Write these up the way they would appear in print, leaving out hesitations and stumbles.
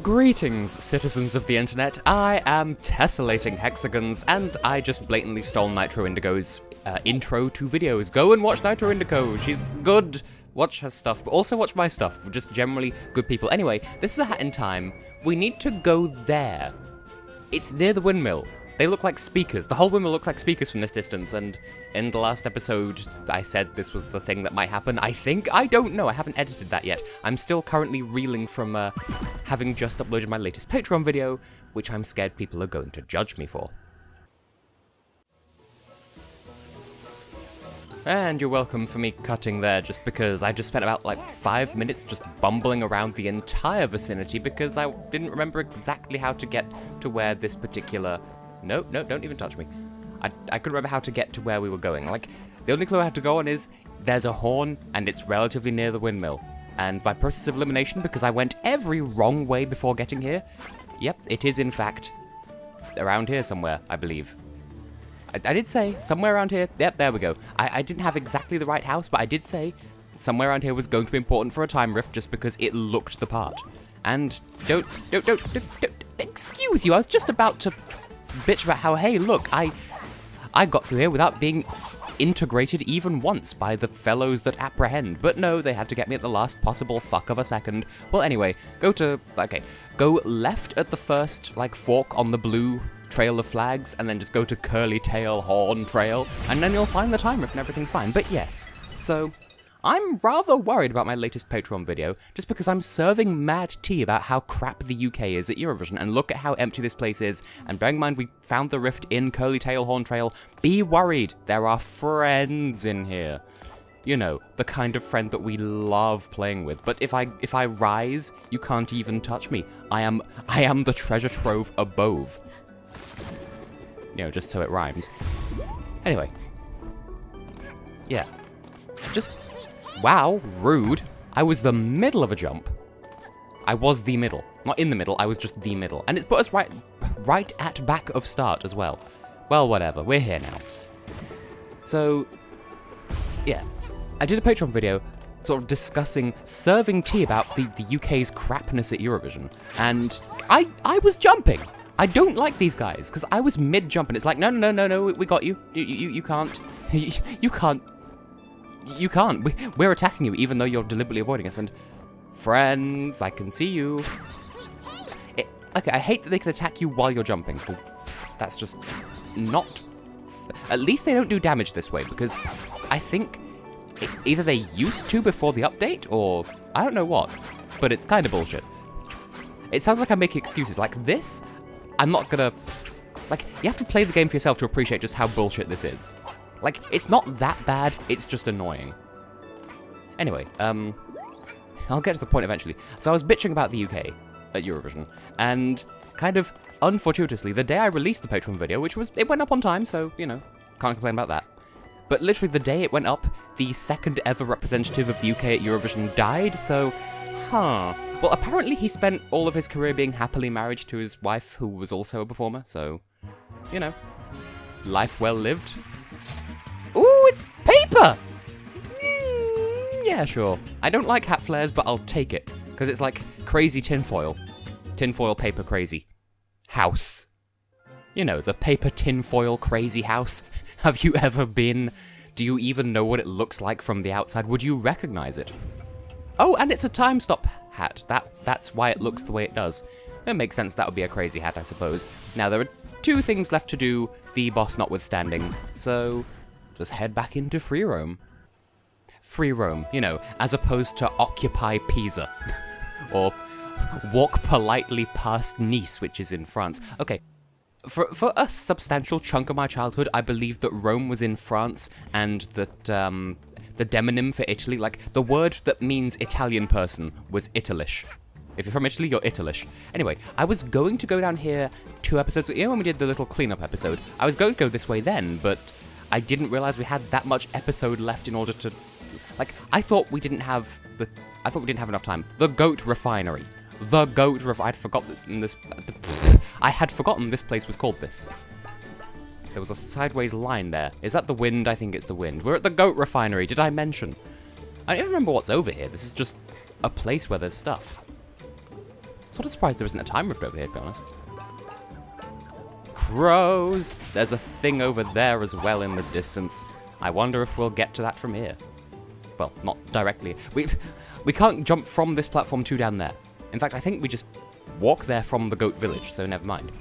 Greetings, citizens of the internet. I am Tessellating Hexagons, and I just blatantly stole Nitro Indigo's intro to videos. Go and watch Nitro Indigo. She's good. Watch her stuff, but also watch my stuff. We're just generally good people. Anyway, this is a hat in time. We need to go there. It's near the windmill. They look like speakers. The whole windmill looks like speakers from this distance, and in the last episode, I said this was the thing that might happen. I think? I don't know. I haven't edited that yet. I'm still currently reeling from having just uploaded my latest Patreon video, which I'm scared people are going to judge me for. And you're welcome for me cutting there, just because I just spent about like 5 minutes just bumbling around the entire vicinity because I didn't remember exactly how to get to where this particular... No, don't even touch me. I couldn't remember how to get to where we were going. Like, the only clue I had to go on is there's a horn and it's relatively near the windmill. And by process of elimination, because I went every wrong way before getting here, yep, it is in fact around here somewhere, I believe. I did say somewhere around here. Yep, there we go. I didn't have exactly the right house, but I did say somewhere around here was going to be important for a time rift just because it looked the part. And don't excuse you, I was just about to bitch about how, hey, look, I got through here without being integrated even once by the fellows that apprehend. But no, they had to get me at the last possible fuck of a second. Well, anyway, go left at the first, like, fork on the blue trail of flags, and then just go to Curly Tail Horn Trail, and then you'll find the time rift and everything's fine. But yes, so I'm rather worried about my latest Patreon video, just because I'm serving mad tea about how crap the UK is at Eurovision, and look at how empty this place is, and bearing in mind we found the rift in Curly Tail Horn Trail, be worried, there are friends in here. You know, the kind of friend that we love playing with, but if I rise, you can't even touch me. I am the treasure trove above. You know, just so it rhymes. Anyway. Yeah. Just... wow, rude. I was the middle of a jump. I was the middle. Not in the middle, I was just the middle. And it's put us right at back of start as well. Well, whatever, we're here now. So, yeah. I did a Patreon video sort of discussing, serving tea about the UK's crapness at Eurovision. And I was jumping. I don't like these guys, because I was mid-jump and it's like, no, we got you. You can't. You can't. You can't. We're attacking you, even though you're deliberately avoiding us. And friends, I can see you. Okay, I hate that they can attack you while you're jumping, because that's just not... At least they don't do damage this way, because I think either they used to before the update, or I don't know what. But it's kind of bullshit. It sounds like I'm making excuses. Like this, I'm not gonna... Like, you have to play the game for yourself to appreciate just how bullshit this is. Like, it's not that bad, it's just annoying. Anyway, I'll get to the point eventually. So I was bitching about the UK at Eurovision, and kind of unfortuitously, the day I released the Patreon video, which was, it went up on time, so, you know, can't complain about that. But literally the day it went up, the second ever representative of the UK at Eurovision died, so, Well, apparently he spent all of his career being happily married to his wife, who was also a performer, so, you know, life well lived. Ooh, it's paper! Yeah, sure. I don't like hat flares, but I'll take it. Because it's like crazy tinfoil. Tinfoil paper crazy. House. You know, the paper tinfoil crazy house. Have you ever been? Do you even know what it looks like from the outside? Would you recognize it? Oh, and it's a time stop hat. That's why it looks the way it does. It makes sense that would be a crazy hat, I suppose. Now, there are 2 things left to do, the boss notwithstanding. So... just head back into free roam. Free roam, you know, as opposed to occupy Pisa. Or walk politely past Nice, which is in France. Okay, for a substantial chunk of my childhood, I believed that Rome was in France, and that the demonym for Italy, like, the word that means Italian person, was Italish. If you're from Italy, you're Italish. Anyway, I was going to go down here 2 episodes ago, you know, when we did the little cleanup episode. I was going to go this way then, but I didn't realize we had that much episode left in order to... Like, I thought we didn't have enough time. The Goat Refinery. The Goat Refinery. I had forgotten this place was called this. There was a sideways line there. Is that the wind? I think it's the wind. We're at the Goat Refinery. Did I mention? I don't even remember what's over here. This is just a place where there's stuff. Sort of surprised there isn't a time rift over here, to be honest. Crows! There's a thing over there as well in the distance. I wonder if we'll get to that from here. Well, not directly. We can't jump from this platform to down there. In fact, I think we just walk there from the goat village, so never mind.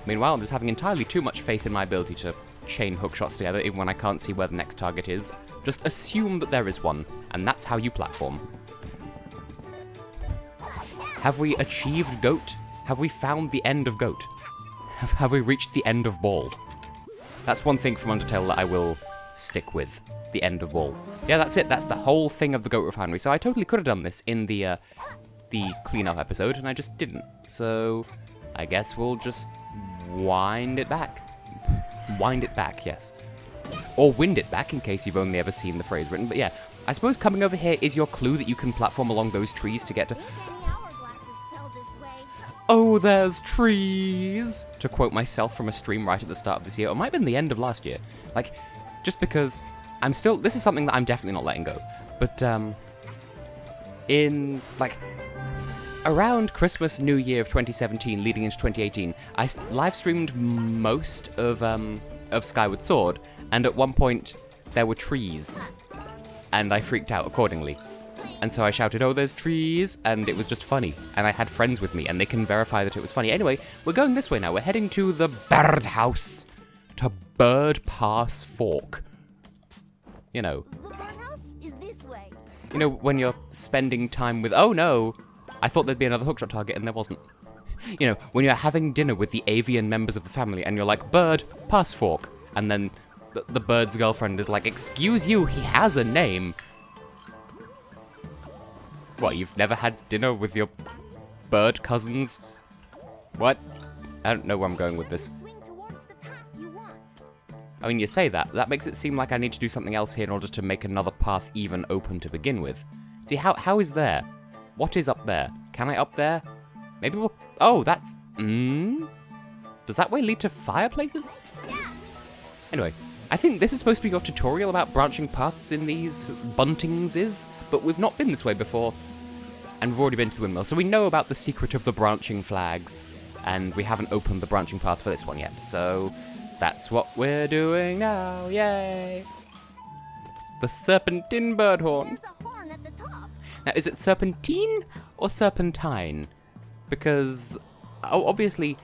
Meanwhile, I'm just having entirely too much faith in my ability to chain hookshots together, even when I can't see where the next target is. Just assume that there is one, and that's how you platform. Have we achieved goat? Have we found the end of goat? Have we reached the end of ball? That's one thing from Undertale that I will stick with. The end of ball. Yeah, that's it. That's the whole thing of the Goat Refinery. So I totally could have done this in the cleanup episode, and I just didn't. So I guess we'll just wind it back. Wind it back, yes. Or wind it back, in case you've only ever seen the phrase written. But yeah, I suppose coming over here is your clue that you can platform along those trees to get to... Oh, there's trees! To quote myself from a stream right at the start of this year, or it might have been the end of last year. Like, just because I'm still... This is something that I'm definitely not letting go. But, in, like, around Christmas, New Year of 2017, leading into 2018, I live-streamed most of Skyward Sword, and at one point, there were trees. And I freaked out accordingly. And so I shouted, oh, there's trees, and it was just funny. And I had friends with me, and they can verify that it was funny. Anyway, we're going this way now. We're heading to the Birdhouse, to Bird Pass Fork. You know. The birdhouse is this way. You know, when you're spending time with... Oh, no! I thought there'd be another hookshot target, and there wasn't. You know, when you're having dinner with the avian members of the family, and you're like, Bird, pass fork. And then the bird's girlfriend is like, excuse you, he has a name. What, you've never had dinner with your bird cousins? What? I don't know where I'm going with this. Swing towards the path you want. I mean, you say that. That makes it seem like I need to do something else here in order to make another path even open to begin with. See, how is there? What is up there? Can I up there? Maybe we'll... Oh, that's... Does that way lead to fireplaces? Anyway, I think this is supposed to be your tutorial about branching paths in these buntings, but we've not been this way before. And we've already been to the windmill, so we know about the secret of the branching flags. And we haven't opened the branching path for this one yet, so that's what we're doing now, yay! The Serpentine Birdhorn. There's a horn at the top. Now, is it serpentine or serpentine? Because, obviously,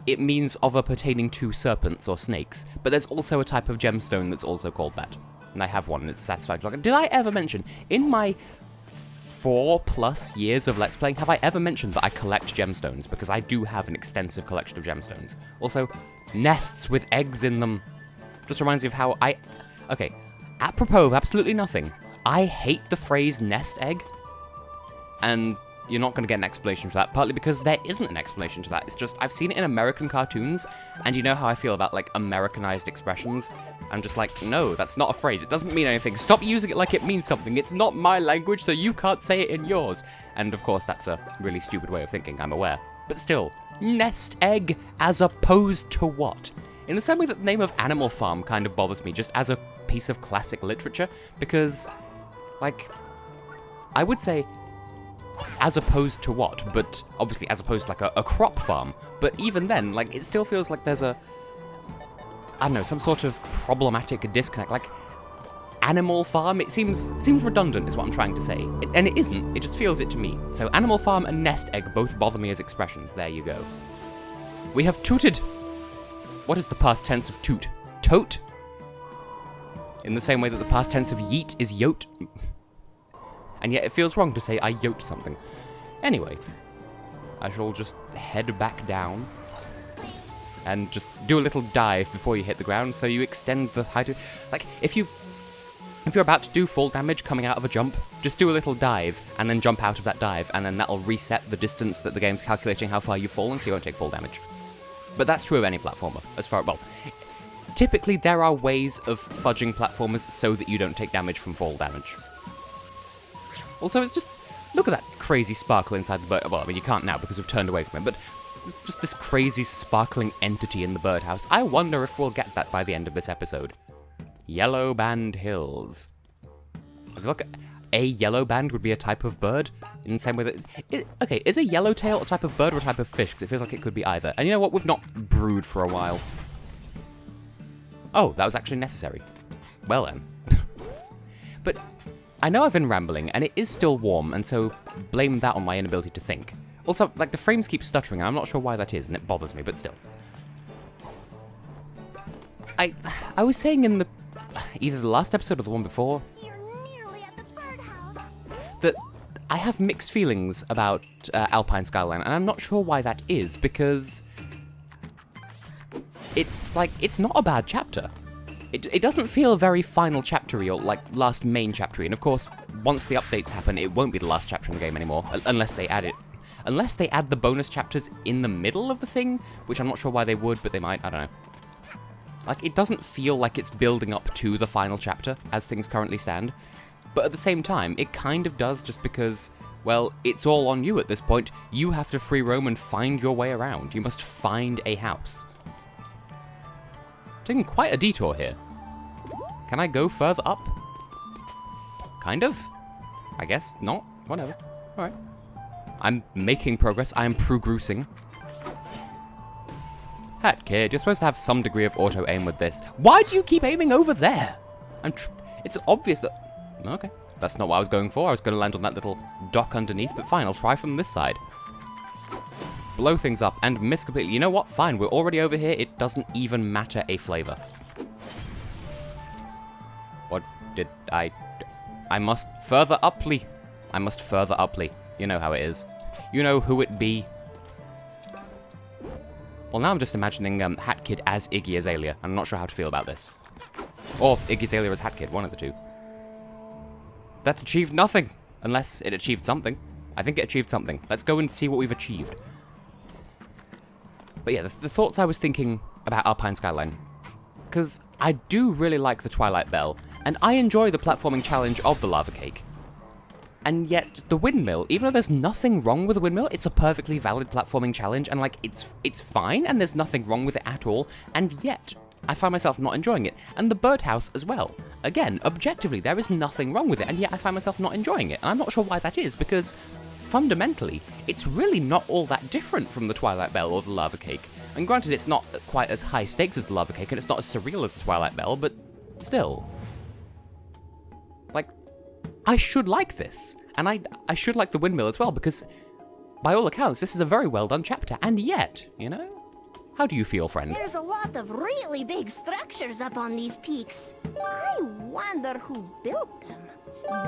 it means of or pertaining to serpents or snakes, but there's also a type of gemstone that's also called that. And I have one, and it's satisfying. Did I ever mention, in my 4+ years of Let's Playing, have I ever mentioned that I collect gemstones? Because I do have an extensive collection of gemstones. Also, nests with eggs in them. Just reminds me of how I... Okay, apropos of absolutely nothing, I hate the phrase nest egg. And you're not going to get an explanation for that, partly because there isn't an explanation to that. It's just, I've seen it in American cartoons, and you know how I feel about, like, Americanized expressions? I'm just like, no, that's not a phrase. It doesn't mean anything. Stop using it like it means something. It's not my language, so you can't say it in yours. And, of course, that's a really stupid way of thinking, I'm aware. But still, nest egg as opposed to what? In the same way that the name of Animal Farm kind of bothers me, just as a piece of classic literature, because, like, I would say... as opposed to what? But obviously as opposed to like a crop farm. But even then, like, it still feels like there's a, I don't know, some sort of problematic disconnect. Like, Animal Farm, it seems redundant is what I'm trying to say. And it isn't, it just feels it to me. So Animal Farm and Nest Egg both bother me as expressions. There you go. We have tooted. What is the past tense of toot? Tote? In the same way that the past tense of yeet is yote. And yet it feels wrong to say I yote something. Anyway, I shall just head back down and just do a little dive before you hit the ground, so you extend the height of... Like, if you're about to do full damage coming out of a jump, just do a little dive, and then jump out of that dive, and then that'll reset the distance that the game's calculating how far you've fallen, so you won't take full damage. But that's true of any platformer, as far... Well, typically there are ways of fudging platformers so that you don't take damage from fall damage. Also, it's just... Look at that crazy sparkle inside the bird... Well, I mean, you can't now because we've turned away from it, but... Just this crazy sparkling entity in the birdhouse. I wonder if we'll get that by the end of this episode. Yellow Band Hills. If you look at... a yellow band would be a type of bird, in the same way that... okay, is a yellowtail a type of bird or a type of fish? Because it feels like it could be either. And you know what? We've not brewed for a while. Oh, that was actually necessary. Well then. But I know I've been rambling, and it is still warm, and so blame that on my inability to think. Also, like, the frames keep stuttering, and I'm not sure why that is, and it bothers me, but still. I was saying in the... either the last episode or the one before... You're nearly at the birdhouse. ...that I have mixed feelings about Alpine Skyline, and I'm not sure why that is, because... it's, like, it's not a bad chapter. It doesn't feel very final chaptery or, like, last main chaptery, and of course, once the updates happen, it won't be the last chapter in the game anymore, unless they add it. Unless they add the bonus chapters in the middle of the thing, which I'm not sure why they would, but they might, I don't know. Like, it doesn't feel like it's building up to the final chapter, as things currently stand, but at the same time, it kind of does just because, well, it's all on you at this point. You have to free roam and find your way around. You must find a house. Taking quite a detour here. Can I go further up? Kind of? I guess not. Whatever. Alright. I'm making progress. I am progressing. Hat kid, you're supposed to have some degree of auto-aim with this. Why do you keep aiming over there? It's obvious that... okay. That's not what I was going for. I was going to land on that little dock underneath, but fine, I'll try from this side. Blow things up and miss completely. You know what? Fine, we're already over here. It doesn't even matter a flavor. What did I must further uply. I must further uply. You know how it is. You know who it be. Well, now I'm just imagining Hat Kid as Iggy Azalea. I'm not sure how to feel about this. Or Iggy Azalea as Hat Kid, one of the two. That's achieved nothing. Unless it achieved something. I think it achieved something. Let's go and see what we've achieved. But yeah, the thoughts I was thinking about Alpine Skyline. Because I do really like the Twilight Bell, and I enjoy the platforming challenge of the lava cake. And yet, the windmill, even though there's nothing wrong with the windmill, it's a perfectly valid platforming challenge, and like, it's fine, and there's nothing wrong with it at all, and yet, I find myself not enjoying it. And the birdhouse as well. Again, objectively, there is nothing wrong with it, and yet I find myself not enjoying it. And I'm not sure why that is, because fundamentally, it's really not all that different from the Twilight Bell or the lava cake. And granted, it's not quite as high stakes as the lava cake, and it's not as surreal as the Twilight Bell, but still. Like, I should like this. And I should like the windmill as well, because by all accounts, this is a very well done chapter. And yet, you know? How do you feel, friend? There's a lot of really big structures up on these peaks. I wonder who built them.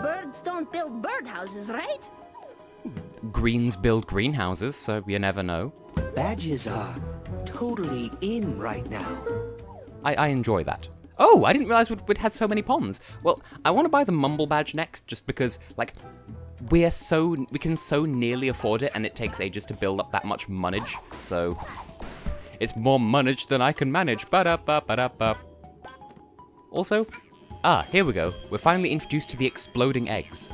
Birds don't build birdhouses, right? Greens build greenhouses, so you never know. Badges are totally in right now. I enjoy that. Oh, I didn't realize we'd had so many ponds. Well, I want to buy the Mumble badge next, just because, like, we can so nearly afford it, and it takes ages to build up that much monage. So, it's more monage than I can manage. Ba-da-ba-ba-da-ba. Also, here we go. We're finally introduced to the exploding eggs.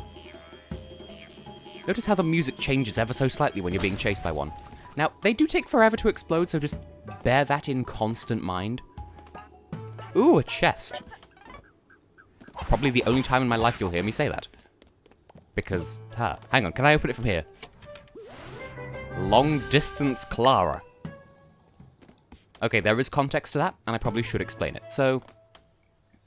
Notice how the music changes ever so slightly when you're being chased by one. Now, they do take forever to explode, so just bear that in constant mind. Ooh, a chest. Probably the only time in my life you'll hear me say that. Because, hang on, can I open it from here? Long distance Clara. Okay, there is context to that, and I probably should explain it. So,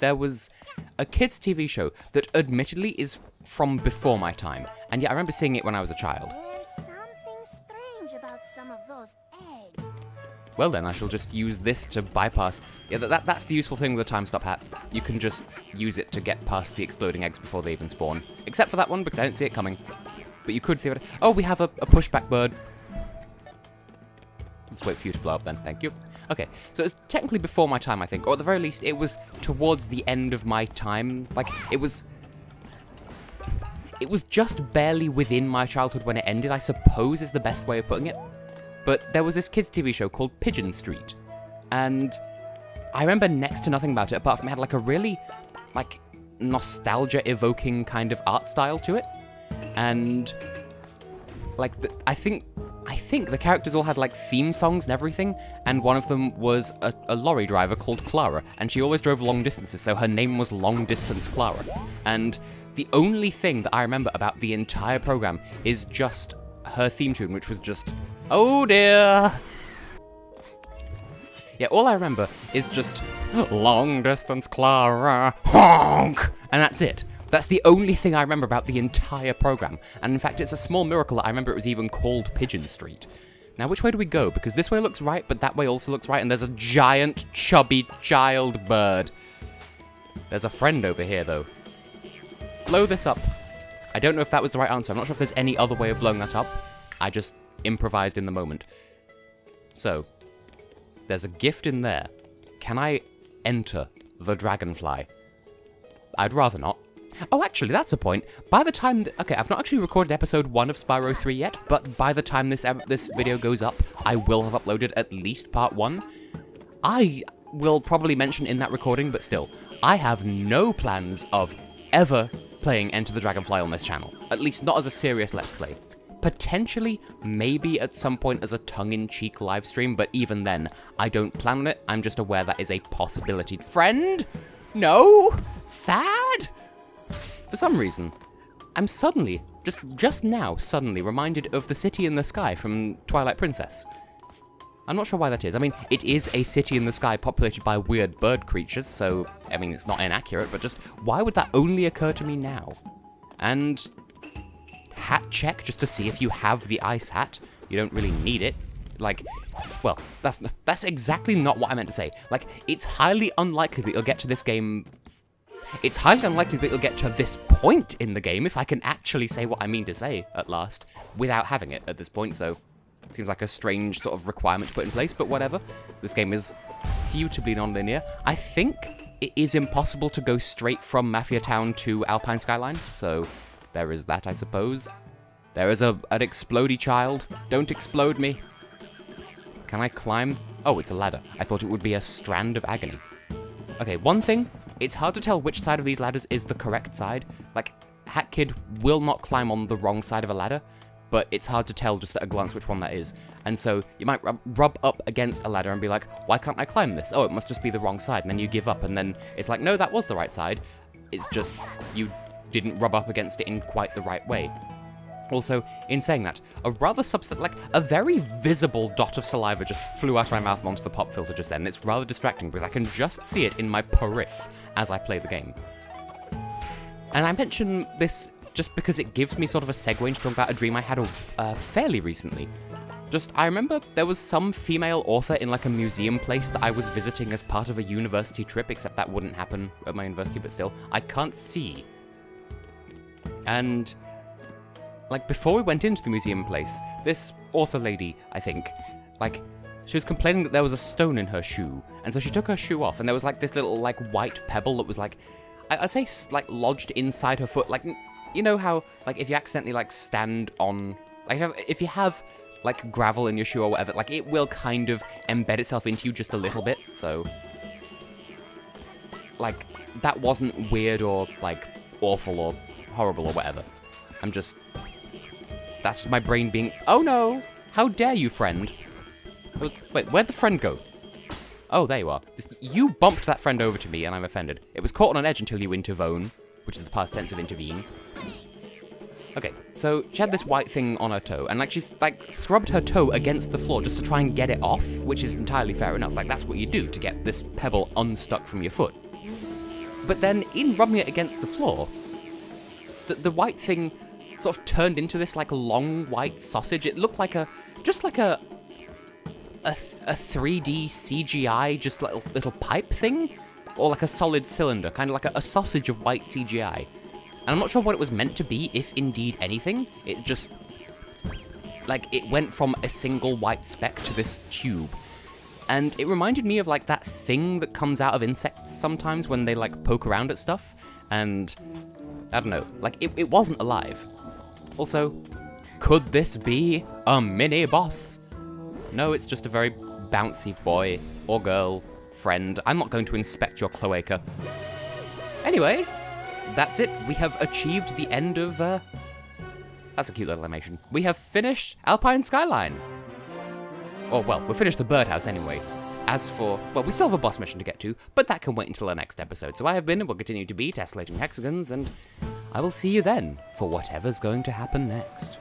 there was a kids' TV show that admittedly is from before my time, and yet I remember seeing it when I was a child. There's something strange about some of those eggs. Well then, I shall just use this to bypass... Yeah, that's the useful thing with the time stop hat. You can just use it to get past the exploding eggs before they even spawn. Except for that one, because I didn't see it coming. But you could see it. Oh, we have a pushback bird. Let's wait for you to blow up then, thank you. Okay, so it's technically before my time, I think. Or at the very least, it was towards the end of my time. Like, it was just barely within my childhood when it ended, I suppose is the best way of putting it. But there was this kids' TV show called Pigeon Street, and I remember next to nothing about it, apart from it had like a really, like, nostalgia-evoking kind of art style to it, and, like, I think the characters all had, like, theme songs and everything, and one of them was a lorry driver called Clara, and she always drove long distances, so her name was Long Distance Clara, and The only thing that I remember about the entire program is just her theme tune, which was just, oh dear. Yeah, all I remember is just, long distance Clara, honk, and that's it. That's the only thing I remember about the entire program. And in fact, it's a small miracle that I remember it was even called Pigeon Street. Now, which way do we go? Because this way looks right, but that way also looks right, and there's a giant, chubby child bird. There's a friend over here, though. Blow this up. I don't know if that was the right answer. I'm not sure if there's any other way of blowing that up. I just improvised in the moment. So, there's a gift in there. Can I enter the dragonfly? I'd rather not. Oh, actually, that's a point. By the time... okay, I've not actually recorded episode 1 of Spyro 3 yet, but by the time this video goes up, I will have uploaded at least part 1. I will probably mention in that recording, but still, I have no plans of ever playing Enter the Dragonfly on this channel. At least not as a serious Let's Play. Potentially, maybe at some point as a tongue-in-cheek livestream, but even then, I don't plan on it. I'm just aware that is a possibility. Friend? No? Sad? For some reason, I'm suddenly, just now, suddenly reminded of the city in the sky from Twilight Princess. I'm not sure why that is. I mean, it is a city in the sky populated by weird bird creatures, so, I mean, it's not inaccurate, but just, why would that only occur to me now? And hat check, just to see if you have the ice hat. You don't really need it. Like, well, that's exactly not what I meant to say. Like, it's highly unlikely that you'll get to this game... It's highly unlikely that you'll get to this point in the game, if I can actually say what I mean to say, at last, without having it at this point, so... Seems like a strange sort of requirement to put in place, but whatever. This game is suitably non-linear. I think it is impossible to go straight from Mafia Town to Alpine Skyline, so there is that, I suppose. There is an explodey child. Don't explode me. Can I climb? Oh, it's a ladder. I thought it would be a strand of agony. Okay, one thing. It's hard to tell which side of these ladders is the correct side. Like, Hat Kid will not climb on the wrong side of a ladder, but it's hard to tell just at a glance which one that is. And so you might rub up against a ladder and be like, why can't I climb this? Oh, it must just be the wrong side. And then you give up, and then it's like, no, that was the right side. It's just you didn't rub up against it in quite the right way. Also, in saying that, a rather a very visible dot of saliva just flew out of my mouth and onto the pop filter just then. And it's rather distracting because I can just see it in my periph as I play the game. And I mention this just because it gives me sort of a segue into talking about a dream I had fairly recently. I remember there was some female author in like a museum place that I was visiting as part of a university trip, except that wouldn't happen at my university, but still, I can't see. And, like, before we went into the museum place, this author lady, I think, like, she was complaining that there was a stone in her shoe, and so she took her shoe off, and there was like this little, like, white pebble that was like, I'd say, like, lodged inside her foot, like, you know how, like, if you accidentally, like, stand on... Like, if you have, like, gravel in your shoe or whatever, like, it will kind of embed itself into you just a little bit, so... Like, that wasn't weird or, like, awful or horrible or whatever. I'm just... That's just my brain being... Oh, no! How dare you, friend? Wait, where'd the friend go? Oh, there you are. You bumped that friend over to me, and I'm offended. It was caught on an edge until you intervone, which is the past tense of intervene. Okay, so she had this white thing on her toe, and like she's like scrubbed her toe against the floor just to try and get it off, which is entirely fair enough. Like that's what you do to get this pebble unstuck from your foot. But then in rubbing it against the floor, the white thing sort of turned into this like long white sausage. It looked like a 3D CGI just little pipe thing, or like a solid cylinder, kind of like a sausage of white CGI. And I'm not sure what it was meant to be, if indeed anything. It just, like, it went from a single white speck to this tube. And it reminded me of, like, that thing that comes out of insects sometimes when they, like, poke around at stuff. And, I don't know, like, it wasn't alive. Also, could this be a mini-boss? No, it's just a very bouncy boy or girl friend. I'm not going to inspect your cloaca. Anyway... That's it. We have achieved the end of, That's a cute little animation. We have finished Alpine Skyline. Or, well, we've finished the Birdhouse anyway. As for... Well, we still have a boss mission to get to, but that can wait until the next episode. So I have been and will continue to be Tessellating Hexagons, and I will see you then for whatever's going to happen next.